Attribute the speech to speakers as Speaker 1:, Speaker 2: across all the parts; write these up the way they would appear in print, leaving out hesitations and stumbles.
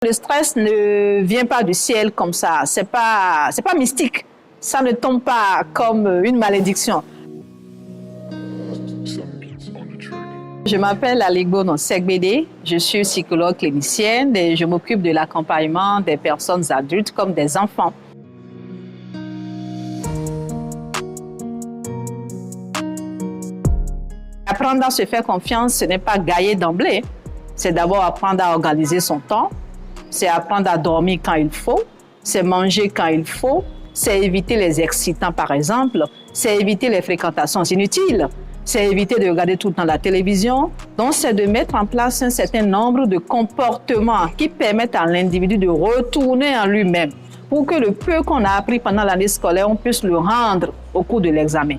Speaker 1: Le stress ne vient pas du ciel comme ça, c'est pas mystique. Ça ne tombe pas comme une malédiction. Je m'appelle Aligbo Segbede, je suis psychologue clinicienne et je m'occupe de l'accompagnement des personnes adultes comme des enfants. Apprendre à se faire confiance, ce n'est pas gagner d'emblée. C'est d'abord apprendre à organiser son temps, c'est apprendre à dormir quand il faut, c'est manger quand il faut, c'est éviter les excitants par exemple, c'est éviter les fréquentations inutiles, c'est éviter de regarder tout le temps la télévision. Donc c'est de mettre en place un certain nombre de comportements qui permettent à l'individu de retourner en lui-même pour que le peu qu'on a appris pendant l'année scolaire, on puisse le rendre au cours de l'examen.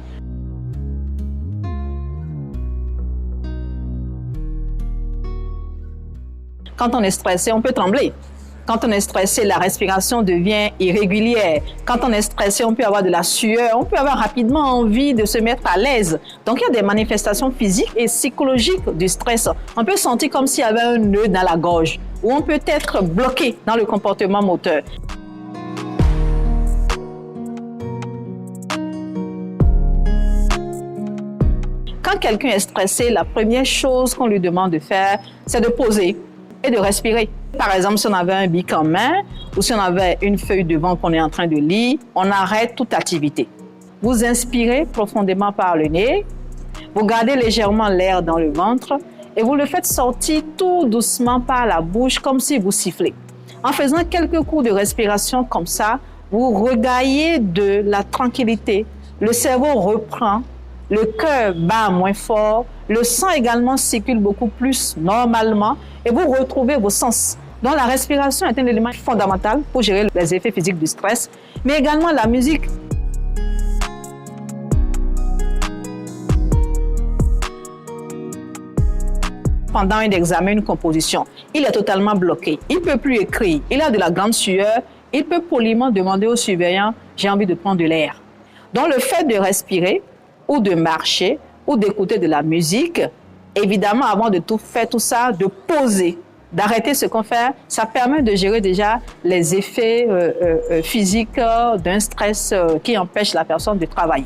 Speaker 1: Quand on est stressé, on peut trembler. Quand on est stressé, la respiration devient irrégulière. Quand on est stressé, on peut avoir de la sueur, on peut avoir rapidement envie de se mettre à l'aise. Donc, il y a des manifestations physiques et psychologiques du stress. On peut sentir comme s'il y avait un nœud dans la gorge ou on peut être bloqué dans le comportement moteur. Quand quelqu'un est stressé, la première chose qu'on lui demande de faire, c'est de poser et de respirer. Par exemple, si on avait un bic en main ou si on avait une feuille devant qu'on est en train de lire, on arrête toute activité. Vous inspirez profondément par le nez, vous gardez légèrement l'air dans le ventre et vous le faites sortir tout doucement par la bouche comme si vous sifflez. En faisant quelques cours de respiration comme ça, vous regagnez de la tranquillité, le cerveau reprend, le cœur bat moins fort, le sang également circule beaucoup plus normalement et vous retrouvez vos sens. Donc la respiration est un élément fondamental pour gérer les effets physiques du stress, mais également la musique. Pendant un examen, une composition, il est totalement bloqué, il ne peut plus écrire, il a de la grande sueur, il peut poliment demander au surveillant « j'ai envie de prendre de l'air ». Donc le fait de respirer, ou de marcher, ou d'écouter de la musique, évidemment, avant de faire tout ça, de poser, d'arrêter ce qu'on fait, ça permet de gérer déjà les effets physiques d'un stress qui empêche la personne de travailler.